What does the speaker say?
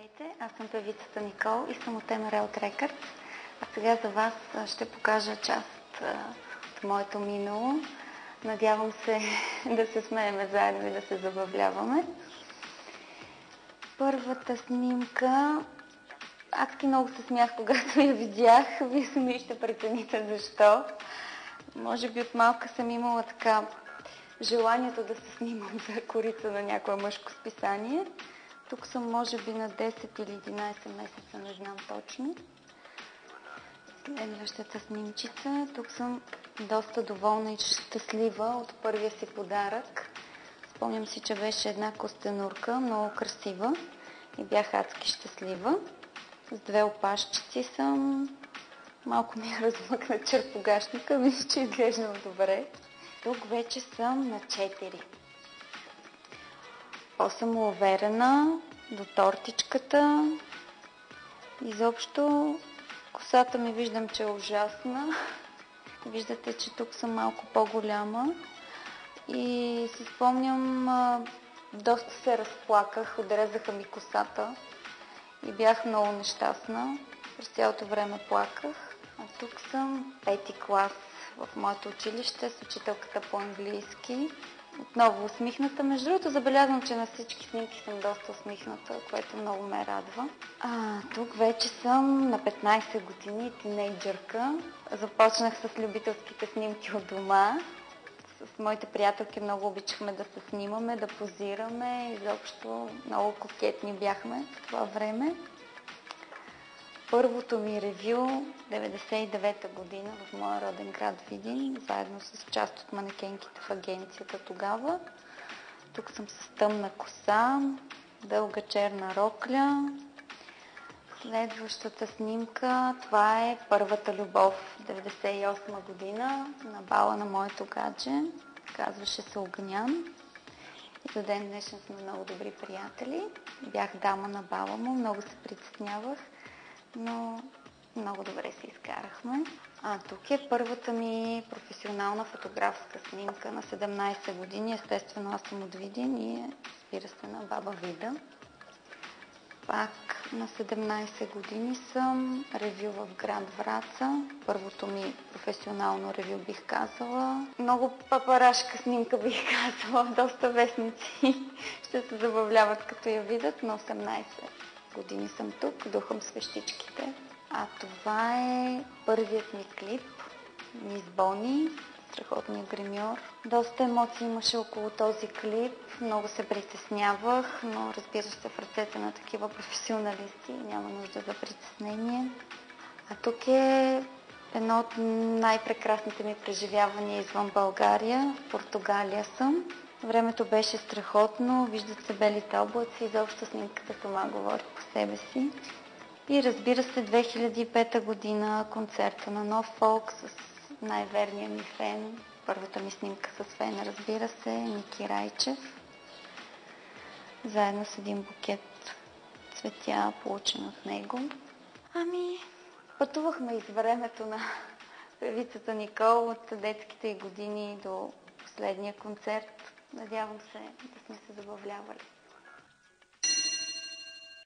Здравейте, аз съм певицата Никол и съм от Emerald Records. А сега за вас ще покажа част от моето минало. Надявам се да се смеем заедно и да се забавляваме. Първата снимка... Адски много се смях, когато я видях. Вие сами ще прецените защо. Може би от малка съм имала така желанието да се снимам за корица на някое мъжко списание. Тук съм може би на 10 или 11 месеца, не знам точно. Следващата снимчица. Тук съм доста доволна и щастлива от първия си подарък. Спомням си, че беше една костенурка, много красива и бях адски щастлива. С две опашчици съм. Малко ми размъкна черпогашника, мисля, че изглеждам добре. Тук вече съм на 4. По-съм уверена до тортичката. Изобщо косата ми виждам, че е ужасна. Виждате, че тук съм малко по-голяма. И си спомням, доста се разплаках, отрезаха ми косата и бях много нещастна. През цялото време плаках. А тук съм 5-ти клас в моето училище с учителката по английски. Отново усмихната. Между другото, забелязвам, че на всички снимки съм доста усмихната, което много ме радва. Тук вече съм на 15 години, тинейджърка. Започнах с любителските снимки от дома. С моите приятелки много обичахме да се снимаме, да позираме. Изобщо много кокетни бяхме в това време. Първото ми ревю 99-та година в моя роден град Видин, заедно с част от манекенките в агенцията тогава. Тук съм с тъмна коса, дълга черна рокля. Следващата снимка, това е първата любов, 98 година, на бала на моето гадже. Казваше се Огнян. И до ден днешен сме много добри приятели. Бях дама на бала му, много се притеснявах, но много добре се изкарахме. Тук е първата ми професионална фотографска снимка на 17 години. Естествено, аз съм от Видин и разбира се на баба Вида. Пак на 17 години съм ревю в град Враца. Първото ми професионално ревю бих казала. Много папарашка снимка бих казала. Доста вестници ще се забавляват като я видят. На 18 години съм тук, духам свещичките. Това е първият ми клип, Мис Бони, страхотния гримьор. Доста емоции имаше около този клип, много се притеснявах, но разбира се в ръцете на такива професионалисти няма нужда за притеснение. Тук е едно от най-прекрасните ми преживявания извън България. В Португалия съм. Времето беше страхотно, виждат се белите облаци, изобщо снимката сама говори по себе си. И разбира се, 2005 година концерта на Нов фолк с най-верния ми фен. Първата ми снимка с фен, разбира се, Ники Райчев. Заедно с един букет цветя, получен от него. Пътувахме из времето на певицата Никол от детските й години до последния концерт. Надявам се да сме се забавлявали.